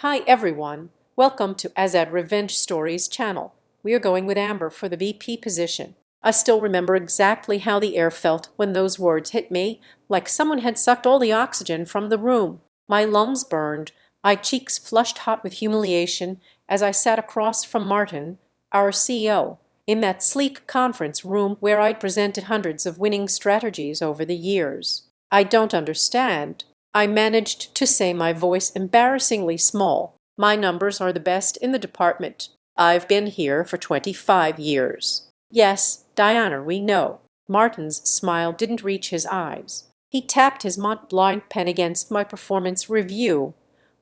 Hi everyone, welcome to Azad Revenge Stories channel. We are going with Amber for the VP position. I still remember exactly how the air felt when those words hit me, like someone had sucked all the oxygen from the room. My lungs burned, my cheeks flushed hot with humiliation as I sat across from Martin, our CEO, in that sleek conference room where I'd presented hundreds of winning strategies over the years. I don't understand, I managed to say, my voice embarrassingly small. My numbers are the best in the department. I've been here for 25 years. Yes, Diana, we know. Martin's smile didn't reach his eyes. He tapped his Mont Blanc pen against my performance review,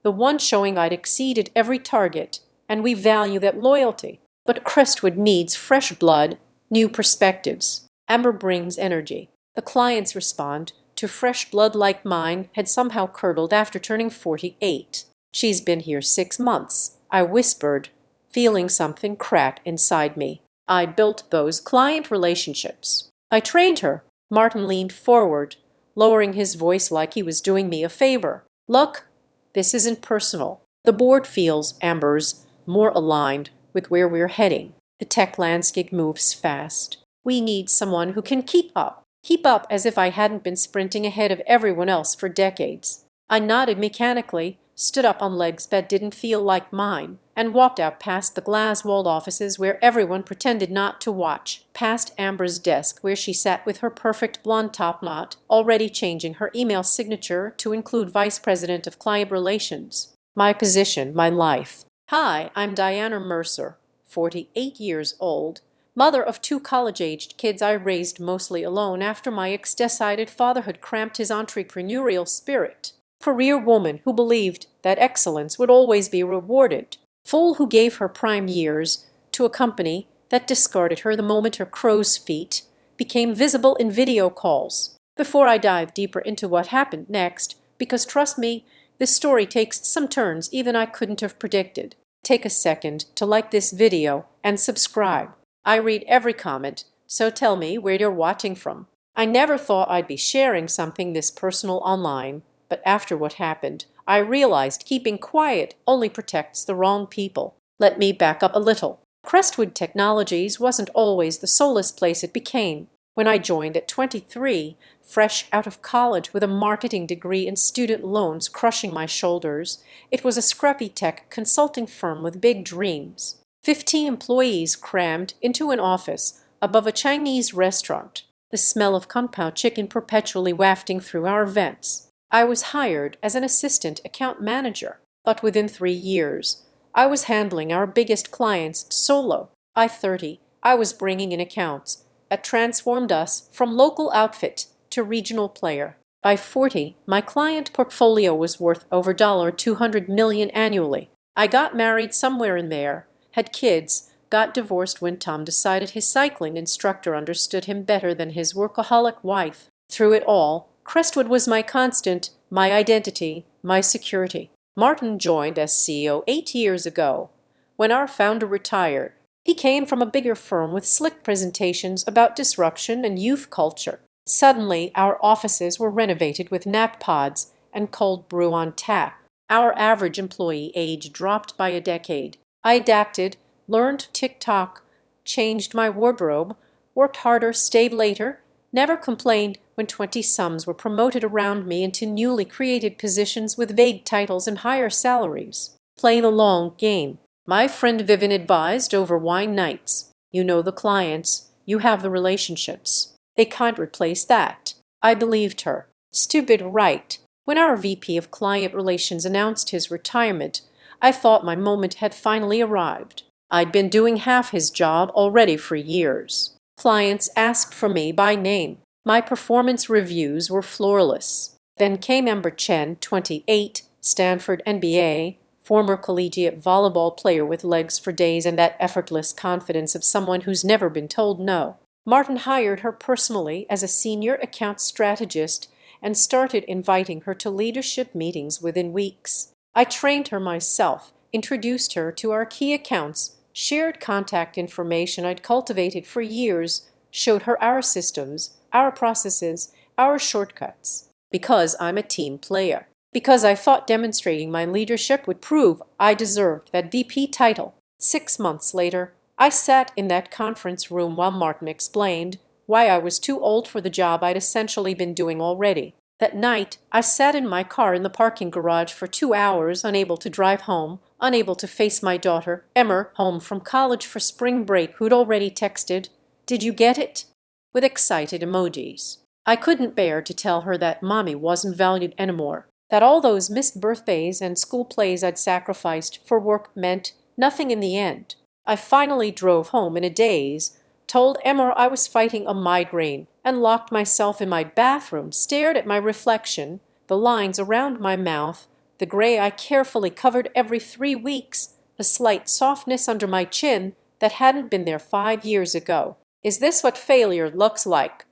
the one showing I'd exceeded every target, and we value that loyalty. But Crestwood needs fresh blood, new perspectives. Amber brings energy. The clients respond to fresh blood like mine had somehow curdled after turning 48. She's been here 6 months, I whispered, feeling something crack inside me. I built those client relationships. I trained her. Martin leaned forward, lowering his voice like he was doing me a favor. Look, this isn't personal. The board feels Amber's more aligned with where we're heading. The tech landscape moves fast. We need someone who can keep up. Keep up, as if I hadn't been sprinting ahead of everyone else for decades. I nodded mechanically, stood up on legs that didn't feel like mine, and walked out past the glass-walled offices where everyone pretended not to watch, past Amber's desk where she sat with her perfect blonde topknot, already changing her email signature to include Vice President of Client Relations. My position, my life. Hi, I'm Diana Mercer, 48 years old, mother of two college-aged kids I raised mostly alone after my ex-decided fatherhood cramped his entrepreneurial spirit. Career woman who believed that excellence would always be rewarded. Fool who gave her prime years to a company that discarded her the moment her crow's feet became visible in video calls. Before I dive deeper into what happened next, because trust me, this story takes some turns even I couldn't have predicted. Take a second to like this video and subscribe. I read every comment, so tell me where you're watching from. I never thought I'd be sharing something this personal online, but after what happened, I realized keeping quiet only protects the wrong people. Let me back up a little. Crestwood Technologies wasn't always the soulless place it became. When I joined at 23, fresh out of college with a marketing degree and student loans crushing my shoulders, it was a scruffy tech consulting firm with big dreams. 15 employees crammed into an office above a Chinese restaurant, the smell of kung pao chicken perpetually wafting through our vents. I was hired as an assistant account manager, but within 3 years, I was handling our biggest clients solo. By 30, I was bringing in accounts that transformed us from local outfit to regional player. By 40, my client portfolio was worth over $200 million annually. I got married somewhere in there, had kids, got divorced when Tom decided his cycling instructor understood him better than his workaholic wife. Through it all, Crestwood was my constant, my identity, my security. Martin joined as CEO 8 years ago, when our founder retired. He came from a bigger firm with slick presentations about disruption and youth culture. Suddenly, our offices were renovated with nap pods and cold brew on tap. Our average employee age dropped by a decade. I adapted, learned TikTok, changed my wardrobe, worked harder, stayed later, never complained when 20-sums were promoted around me into newly created positions with vague titles and higher salaries. Play the long game. My friend Vivian advised over wine nights. You know the clients, you have the relationships. They can't replace that. I believed her. Stupid right. When our VP of Client Relations announced his retirement, I thought my moment had finally arrived. I'd been doing half his job already for years. Clients asked for me by name. My performance reviews were flawless. Then came Amber Chen, 28, Stanford MBA, former collegiate volleyball player with legs for days and that effortless confidence of someone who's never been told no. Martin hired her personally as a senior account strategist and started inviting her to leadership meetings within weeks. I trained her myself, introduced her to our key accounts, shared contact information I'd cultivated for years, showed her our systems, our processes, our shortcuts. Because I'm a team player. because I thought demonstrating my leadership would prove I deserved that VP title. 6 months later, I sat in that conference room while Martin explained why I was too old for the job I'd essentially been doing already. That night, I sat in my car in the parking garage for 2 hours, unable to drive home, unable to face my daughter, Emmer, home from college for spring break, who'd already texted, "Did you get it?" with excited emojis. I couldn't bear to tell her that mommy wasn't valued anymore, that all those missed birthdays and school plays I'd sacrificed for work meant nothing in the end. I finally drove home in a daze, told Emma I was fighting a migraine, and locked myself in my bathroom, stared at my reflection, the lines around my mouth, the gray I carefully covered every 3 weeks, the slight softness under my chin that hadn't been there 5 years ago. Is this what failure looks like?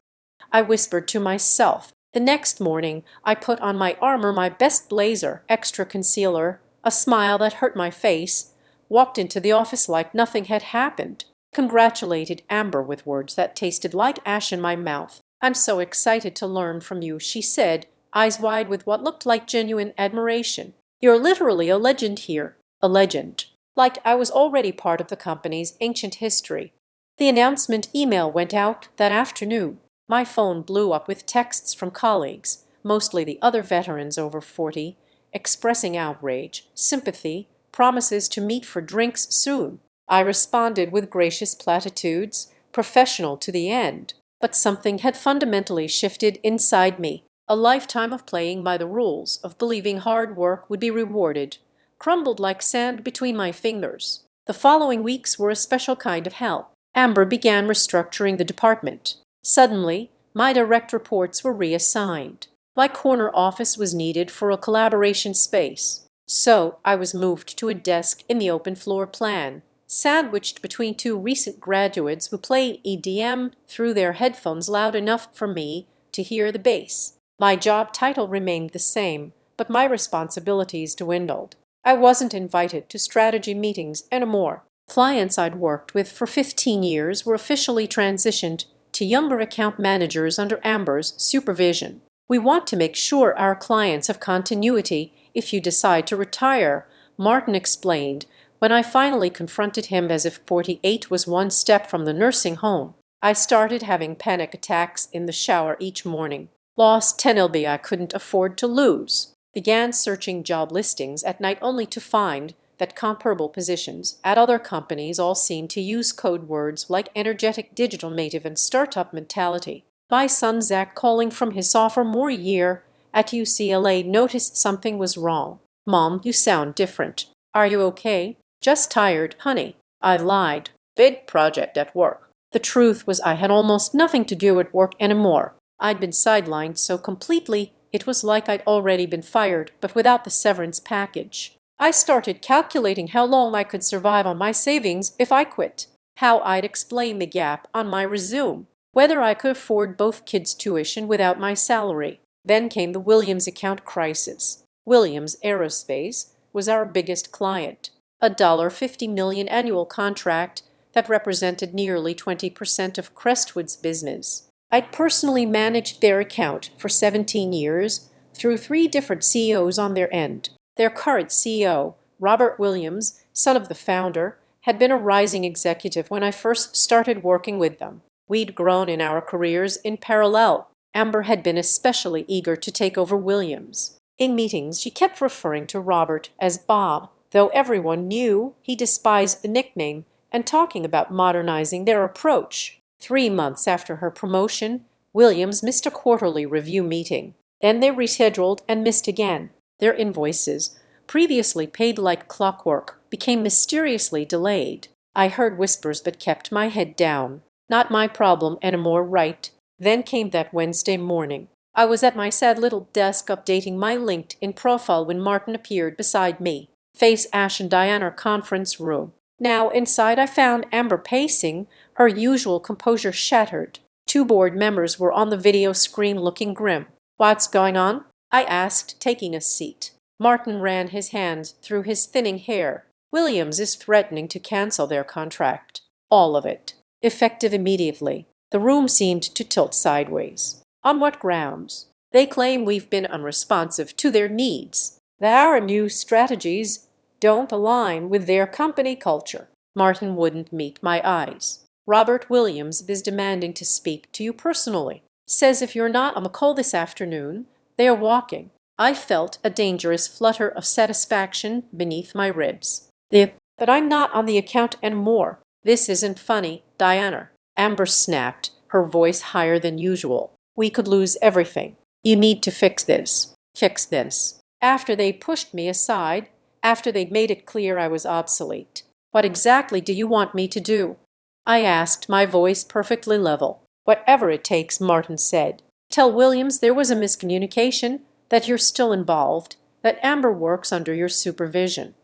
I whispered to myself. The next morning, I put on my armor, my best blazer, extra concealer, a smile that hurt my face, walked into the office like nothing had happened, congratulated Amber with words that tasted like ash in my mouth. "I'm so excited to learn from you," she said, eyes wide with what looked like genuine admiration. "You're literally a legend here." A legend. Like I was already part of the company's ancient history. The announcement email went out that afternoon. My phone blew up with texts from colleagues, mostly the other veterans over 40, expressing outrage, sympathy, promises to meet for drinks soon. I responded with gracious platitudes, professional to the end. But something had fundamentally shifted inside me. A lifetime of playing by the rules, of believing hard work would be rewarded, crumbled like sand between my fingers. The following weeks were a special kind of hell. Amber began restructuring the department. Suddenly, my direct reports were reassigned. My corner office was needed for a collaboration space. So I was moved to a desk in the open floor plan, sandwiched between two recent graduates who played EDM through their headphones loud enough for me to hear the bass. My job title remained the same, but my responsibilities dwindled. I wasn't invited to strategy meetings anymore. Clients I'd worked with for 15 years were officially transitioned to younger account managers under Amber's supervision. "We want to make sure our clients have continuity if you decide to retire," Martin explained when I finally confronted him as if 48 was one step from the nursing home. I started having panic attacks in the shower each morning. Lost 10 LB I couldn't afford to lose. Began searching job listings at night only to find that comparable positions at other companies all seem to use code words like energetic digital native and startup mentality. My son Zach, calling from his sophomore year at UCLA, noticed something was wrong. "Mom, you sound different. Are you okay?" "Just tired, honey." I lied. "Big project at work." The truth was I had almost nothing to do at work anymore. I'd been sidelined so completely it was like I'd already been fired, but without the severance package. I started calculating how long I could survive on my savings if I quit, how I'd explain the gap on my resume, whether I could afford both kids' tuition without my salary. Then came the Williams account crisis. Williams Aerospace was our biggest client, a $50 million annual contract that represented nearly 20% of Crestwood's business. I'd personally managed their account for 17 years through 3 different CEOs on their end. Their current CEO, Robert Williams, son of the founder, had been a rising executive when I first started working with them. We'd grown in our careers in parallel. Amber had been especially eager to take over Williams. In meetings, she kept referring to Robert as Bob, though everyone knew he despised the nickname, and talking about modernizing their approach. 3 months after her promotion, Williams missed a quarterly review meeting. Then they rescheduled and missed again. Their invoices, previously paid like clockwork, became mysteriously delayed. I heard whispers but kept my head down. Not my problem anymore, right? Then came that Wednesday morning. I was at my sad little desk updating my LinkedIn profile when Martin appeared beside me. Face ash and Diana conference room. Now inside I found Amber pacing, her usual composure shattered. 2 board members were on the video screen looking grim. "What's going on?" I asked, taking a seat. Martin ran his hands through his thinning hair. "Williams is threatening to cancel their contract. All of it. Effective immediately." The room seemed to tilt sideways. "On what grounds?" They claim we've been unresponsive to their needs, that our new strategies don't align with their company culture. Martin wouldn't meet my eyes. Robert Williams is demanding to speak to you personally. Says if you're not on the call this afternoon, they are walking. I felt a dangerous flutter of satisfaction beneath my ribs. But I'm not on the account anymore. This isn't funny, Diana. Amber snapped, her voice higher than usual. We could lose everything. You need to fix this. Fix this. After they pushed me aside, after they'd made it clear I was obsolete. What exactly do you want me to do? I asked, my voice perfectly level. Whatever it takes, Martin said. Tell Williams there was a miscommunication, that you're still involved, that Amber works under your supervision.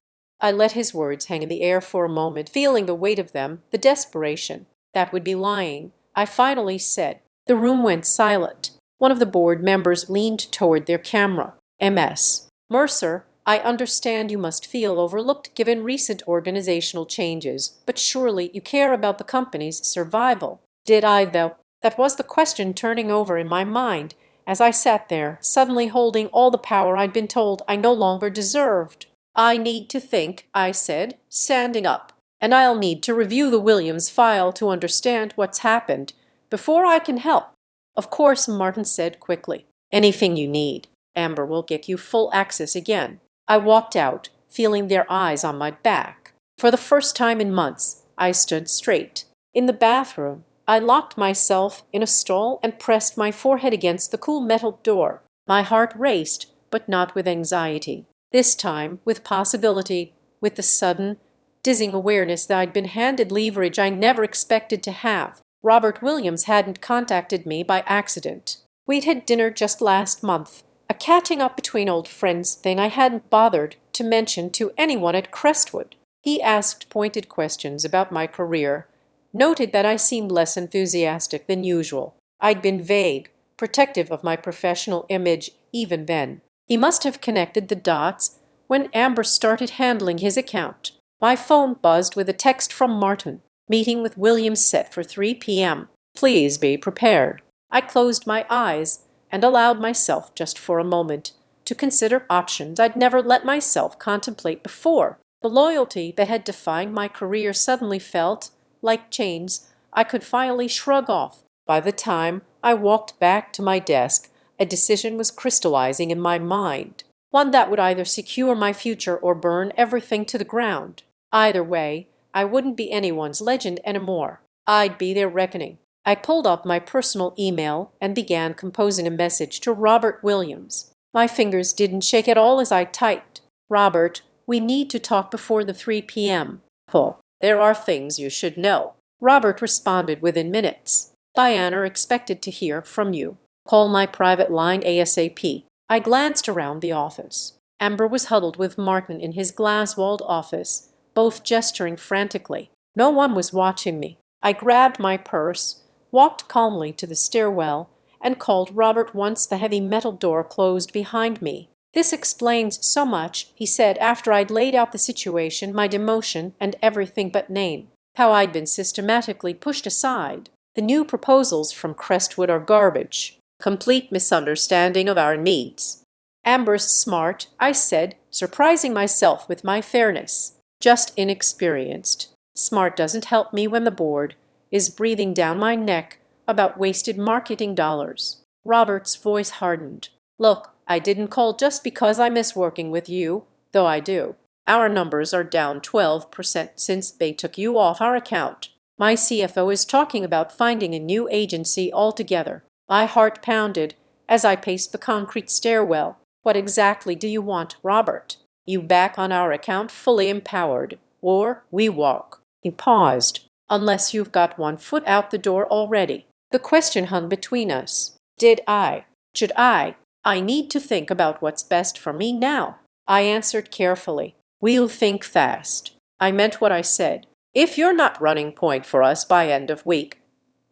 I let his words hang in the air for a moment, feeling the weight of them, the desperation. That would be lying. I finally said. The room went silent. One of the board members leaned toward their camera. Ms. Mercer, I understand you must feel overlooked given recent organizational changes, but surely you care about the company's survival. Did I, though? That was the question turning over in my mind as I sat there, suddenly holding all the power I'd been told I no longer deserved. I need to think, I said, standing up, and I'll need to review the Williams file to understand what's happened before I can help. Of course, Martin said quickly. Anything you need. Amber will get you full access again. I walked out, feeling their eyes on my back. For the first time in months, I stood straight. In the bathroom, I locked myself in a stall and pressed my forehead against the cool metal door. My heart raced, but not with anxiety. This time, with possibility, with the sudden, dizzying awareness that I'd been handed leverage I never expected to have. Robert Williams hadn't contacted me by accident. We'd had dinner just last month, a catching up between old friends thing I hadn't bothered to mention to anyone at Crestwood. He asked pointed questions about my career, noted that I seemed less enthusiastic than usual. I'd been vague, protective of my professional image even then. He must have connected the dots when Amber started handling his account. My phone buzzed with a text from Martin. Meeting with Williams set for 3 p.m. Please be prepared. I closed my eyes and allowed myself just for a moment to consider options I'd never let myself contemplate before. The loyalty that had defined my career suddenly felt like chains I could finally shrug off. By the time I walked back to my desk, a decision was crystallizing in my mind, one that would either secure my future or burn everything to the ground. Either way, I wouldn't be anyone's legend anymore. I'd be their reckoning. I pulled up my personal email and began composing a message to Robert Williams. My fingers didn't shake at all as I typed. Robert, we need to talk before the 3 p.m. call. There are things you should know. Robert responded within minutes. Diana expected to hear from you. Call my private line ASAP. I glanced around the office. Amber was huddled with Martin in his glass-walled office, both gesturing frantically. No one was watching me. I grabbed my purse, walked calmly to the stairwell, and called Robert once the heavy metal door closed behind me. This explains so much, he said after I'd laid out the situation, my demotion, and everything but name. How I'd been systematically pushed aside. The new proposals from Crestwood are garbage. Complete misunderstanding of our needs. Amber's smart, I said, surprising myself with my fairness. Just inexperienced. Smart doesn't help me when the board is breathing down my neck about wasted marketing dollars. Robert's voice hardened. Look, I didn't call just because I miss working with you, though I do. Our numbers are down 12% since they took you off our account. My CFO is talking about finding a new agency altogether. My heart pounded as I paced the concrete stairwell. What exactly do you want, Robert? You back on our account fully empowered, or we walk. He paused. Unless you've got one foot out the door already. The question hung between us. Should I need to think about what's best for me now. I answered carefully. We'll think fast. I meant what I said. If you're not running point for us by end of week,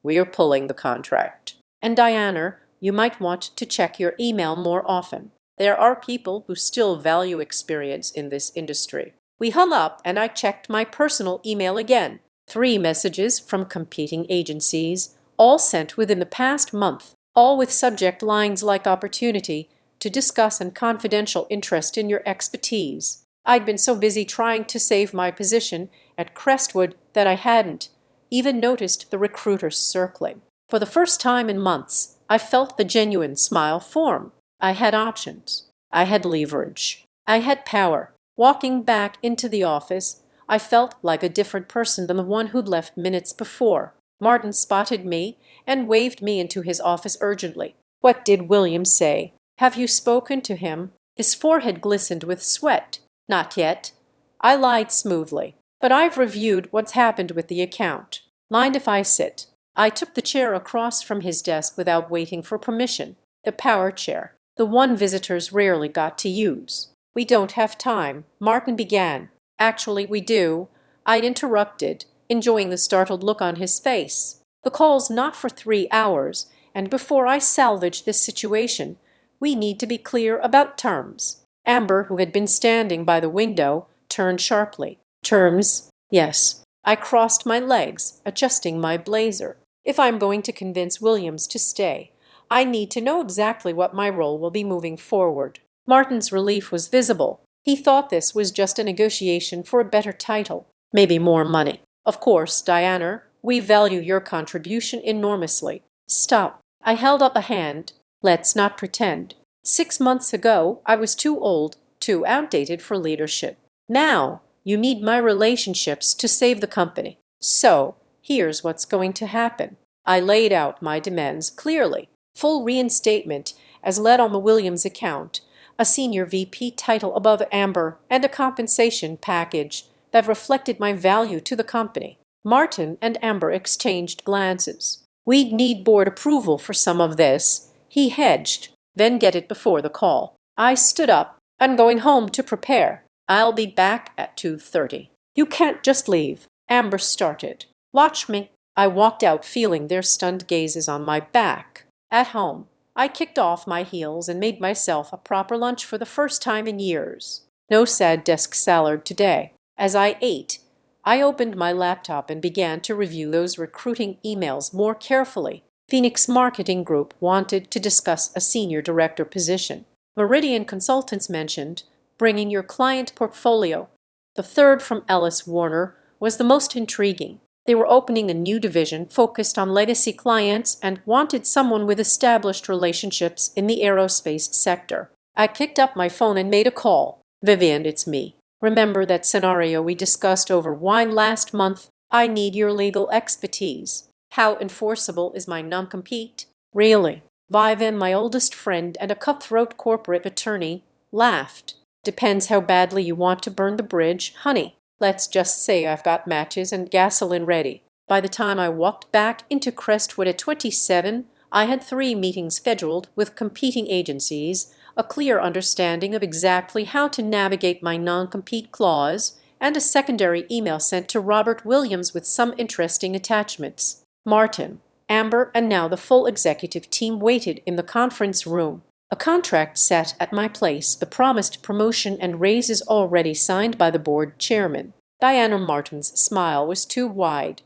we're pulling the contract. And Diana, you might want to check your email more often. There are people who still value experience in this industry. We hung up and I checked my personal email again. 3 messages from competing agencies, all sent within the past month. all with subject lines like opportunity to discuss and confidential interest in your expertise. I'd been so busy trying to save my position at Crestwood that I hadn't even noticed the recruiters circling. For the first time in months, I felt the genuine smile form. I had options. I had leverage. I had power. Walking back into the office, I felt like a different person than the one who'd left minutes before. Martin spotted me and waved me into his office urgently. "What did William say? Have you spoken to him?" His forehead glistened with sweat. "Not yet." I lied smoothly. "But I've reviewed what's happened with the account. Mind if I sit?" I took the chair across from his desk without waiting for permission. The power chair, the one visitors rarely got to use. "We don't have time," Martin began. "Actually, we do," I interrupted, enjoying the startled look on his face. "The call's not for 3 hours, and before I salvage this situation, we need to be clear about terms." Amber, who had been standing by the window, turned sharply. "Terms? Yes." I crossed my legs, adjusting my blazer. "If I'm going to convince Williams to stay, I need to know exactly what my role will be moving forward." Martin's relief was visible. He thought this was just a negotiation for a better title, maybe more money. "Of course, Diana, we value your contribution enormously." "Stop." I held up a hand. "Let's not pretend. 6 months ago, I was too old, too outdated for leadership. Now, you need my relationships to save the company. So, here's what's going to happen." I laid out my demands clearly. Full reinstatement as led on the Williams account, a senior VP title above Amber, and a compensation package that reflected my value to the company. Martin and Amber exchanged glances. "We'd need board approval for some of this," he hedged. "Then get it before the call." I stood up. "I'm going home to prepare. I'll be back at 2:30. "You can't just leave," Amber started. "Watch me." I walked out feeling their stunned gazes on my back. At home, I kicked off my heels and made myself a proper lunch for the first time in years. No sad desk salad today. As I ate, I opened my laptop and began to review those recruiting emails more carefully. Phoenix Marketing Group wanted to discuss a senior director position. Meridian Consultants mentioned bringing your client portfolio. The third from Ellis Warner was the most intriguing. They were opening a new division focused on legacy clients and wanted someone with established relationships in the aerospace sector. I picked up my phone and made a call. "Vivian, it's me. Remember that scenario we discussed over wine last month? I need your legal expertise. How enforceable is my non-compete?" "Really?" Vivian, my oldest friend and a cutthroat corporate attorney, laughed. "Depends how badly you want to burn the bridge, honey. Let's just say I've got matches and gasoline ready." By the time I walked back into Crestwood at 27, I had 3 meetings scheduled with competing agencies, a clear understanding of exactly how to navigate my non-compete clause, and a secondary email sent to Robert Williams with some interesting attachments. Martin, Amber, and now the full executive team waited in the conference room. A contract sat at my place, the promised promotion and raises already signed by the board chairman. Diana Martin's smile was too wide,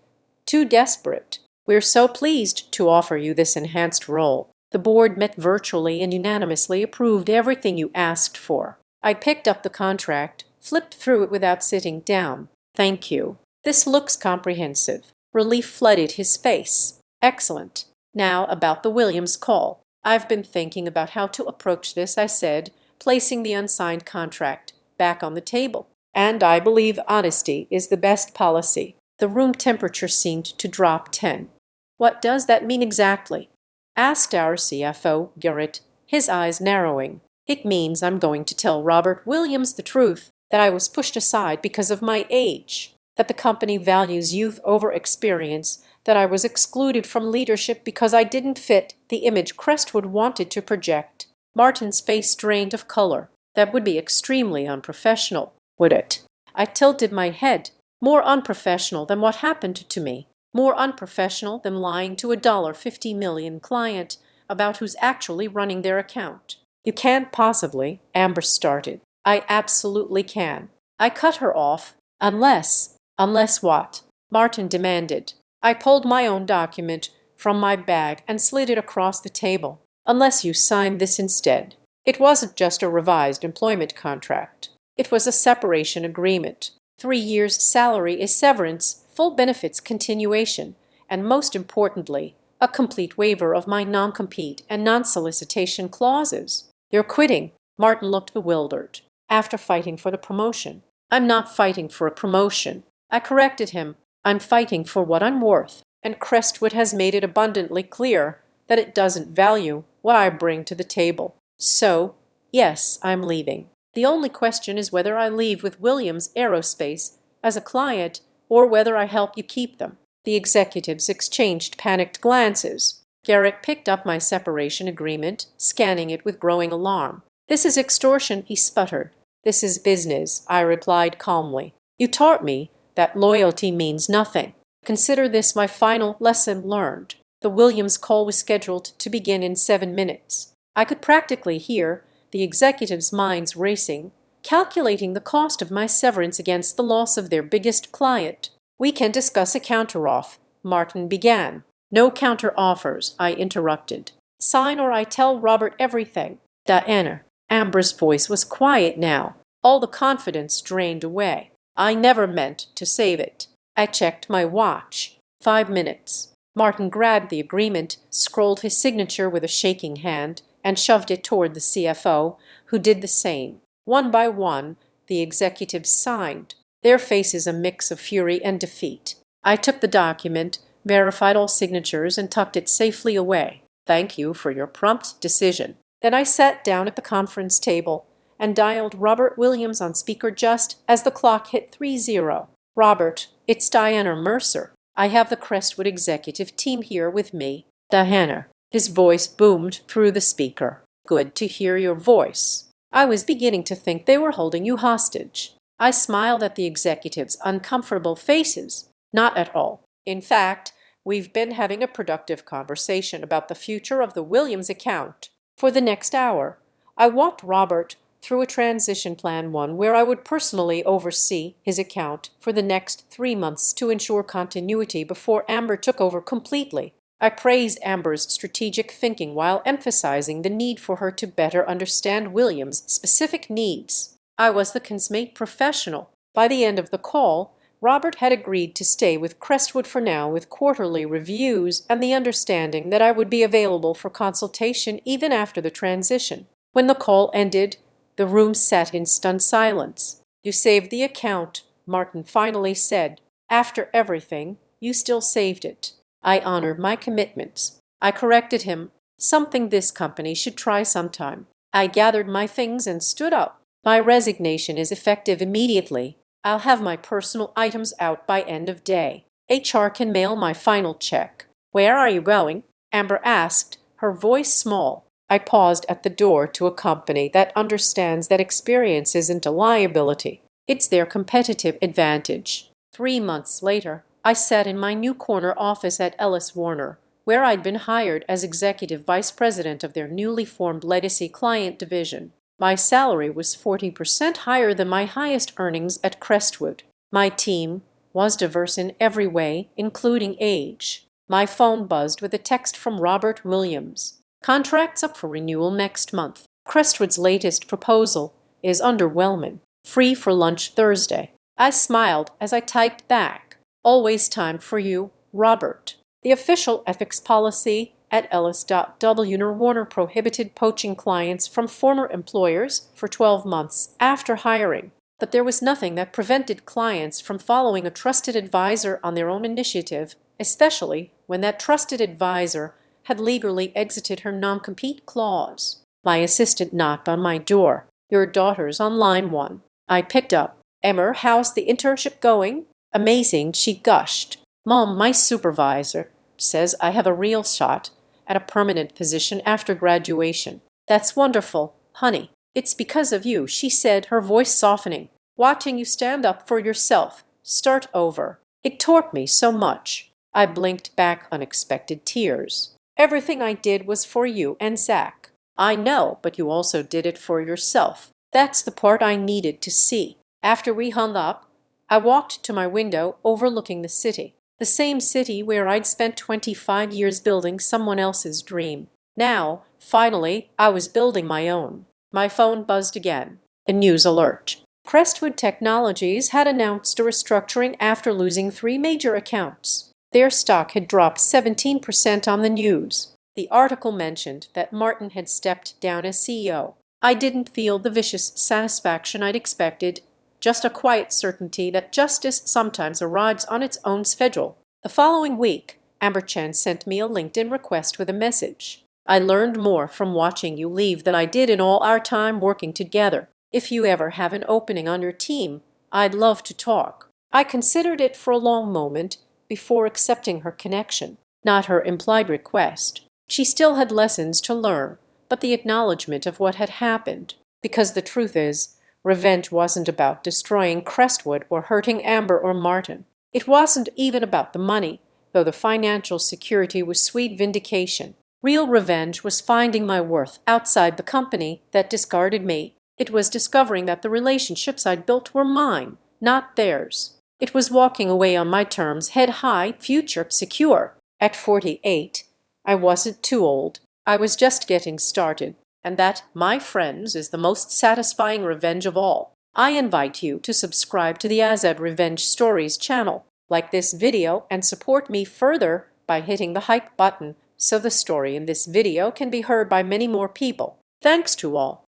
too desperate. "We're so pleased to offer you this enhanced role. The board met virtually and unanimously approved everything you asked for." I picked up the contract, flipped through it without sitting down. "Thank you. This looks comprehensive." Relief flooded his face. "Excellent. Now about the Williams call. I've been thinking about how to approach this," I said, placing the unsigned contract back on the table. "And I believe honesty is the best policy." The room temperature seemed to drop 10. "What does that mean exactly?" asked our CFO, Garrett, his eyes narrowing. "It means I'm going to tell Robert Williams the truth, that I was pushed aside because of my age, that the company values youth over experience, that I was excluded from leadership because I didn't fit the image Crestwood wanted to project." Martin's face drained of color. "That would be extremely unprofessional, would it?" I tilted my head. "More unprofessional than what happened to me. More unprofessional than lying to a $50 million client about who's actually running their account." "You can't possibly," Amber started. "I absolutely can." I cut her off. "Unless." "Unless what?" Martin demanded. I pulled my own document from my bag and slid it across the table. "Unless you sign this instead." It wasn't just a revised employment contract. It was a separation agreement. 3 years' salary, a severance, full benefits continuation, and most importantly, a complete waiver of my non-compete and non-solicitation clauses. "You're quitting." Martin looked bewildered. "After fighting for the promotion." "I'm not fighting for a promotion," I corrected him. "I'm fighting for what I'm worth, and Crestwood has made it abundantly clear that it doesn't value what I bring to the table. So, yes, I'm leaving. The only question is whether I leave with Williams Aerospace as a client or whether I help you keep them." The executives exchanged panicked glances. Garrett picked up my separation agreement, scanning it with growing alarm. "This is extortion," he sputtered. "This is business," I replied calmly. "You taught me that loyalty means nothing. Consider this my final lesson learned." The Williams call was scheduled to begin in 7 minutes. I could practically hear the executives' minds racing, calculating the cost of my severance against the loss of their biggest client. "We can discuss a counteroff," Martin began. "No counter-offers," I interrupted. "Sign or I tell Robert everything." "Diana." Amber's voice was quiet now, all the confidence drained away. "I never meant to save it." I checked my watch. 5 minutes. Martin grabbed the agreement, scrolled his signature with a shaking hand, and shoved it toward the CFO, who did the same. One by one, the executives signed, their faces a mix of fury and defeat. I took the document, verified all signatures, and tucked it safely away. "Thank you for your prompt decision." Then I sat down at the conference table and dialed Robert Williams on speaker just as the clock hit 3-0. "Robert, it's Diana Mercer. I have the Crestwood executive team here with me." "Diana." His voice boomed through the speaker. "Good to hear your voice. I was beginning to think they were holding you hostage." I smiled at the executives' uncomfortable faces. "Not at all. In fact, we've been having a productive conversation about the future of the Williams account." For the next hour, I walked Robert through a transition plan, one where I would personally oversee his account for the next 3 months to ensure continuity before Amber took over completely. I praised Amber's strategic thinking while emphasizing the need for her to better understand Williams' specific needs. I was the consummate professional. By the end of the call, Robert had agreed to stay with Crestwood for now, with quarterly reviews and the understanding that I would be available for consultation even after the transition. When the call ended, the room sat in stunned silence. "You saved the account," Martin finally said. "After everything, you still saved it." I honored my commitments. I corrected him. "Something this company should try sometime." I gathered my things and stood up. "My resignation is effective immediately. I'll have my personal items out by end of day. HR can mail my final check." "Where are you going?" Amber asked, her voice small. I paused at the door to a company that understands that experience isn't a liability. It's their competitive advantage. 3 months later, I sat in my new corner office at Ellis Warner, where I'd been hired as executive vice president of their newly formed legacy client division. My salary was 40% higher than my highest earnings at Crestwood. My team was diverse in every way, including age. My phone buzzed with a text from Robert Williams. "Contract's up for renewal next month. Crestwood's latest proposal is underwhelming. Free for lunch Thursday." I smiled as I typed back, "Always time for you, Robert." The official ethics policy at Ellis.W. Warner prohibited poaching clients from former employers for 12 months after hiring, but there was nothing that prevented clients from following a trusted advisor on their own initiative, especially when that trusted advisor had legally exited her non-compete clause. My assistant knocked on my door. "Your daughter's on line 1." I picked up. "Emmer, how's the internship going?" "Amazing," she gushed. "Mom, my supervisor says I have a real shot at a permanent position after graduation." "That's wonderful, honey. It's because of you," she said, her voice softening. "Watching you stand up for yourself, start over. It taught me so much." I blinked back unexpected tears. "Everything I did was for you and Zach." "I know, but you also did it for yourself." That's the part I needed to see. After we hung up, I walked to my window overlooking the city. The The same city where I'd spent 25 years building someone else's dream. Now, finally, I was building my own. My phone buzzed again. A news alert. Crestwood Technologies had announced a restructuring after losing three major accounts. Their stock had dropped 17% on the news. The article mentioned that Martin had stepped down as CEO. I didn't feel the vicious satisfaction I'd expected, just a quiet certainty that justice sometimes arrives on its own schedule. The following week, Amber Chen sent me a LinkedIn request with a message. I learned more from watching you leave than I did in all our time working together. If you ever have an opening on your team, I'd love to talk. I considered it for a long moment before accepting her connection, not her implied request. She still had lessons to learn, but the acknowledgement of what had happened. Because the truth is, revenge wasn't about destroying Crestwood or hurting Amber or Martin. It wasn't even about the money, though the financial security was sweet vindication. Real revenge was finding my worth outside the company that discarded me. It was discovering that the relationships I'd built were mine, not theirs. It was walking away on my terms, head high, future secure. At 48, I wasn't too old. I was just getting started. And that, my friends, is the most satisfying revenge of all. I invite you to subscribe to the Azad Revenge Stories channel, like this video, and support me further by hitting the hype button so the story in this video can be heard by many more people. Thanks to all.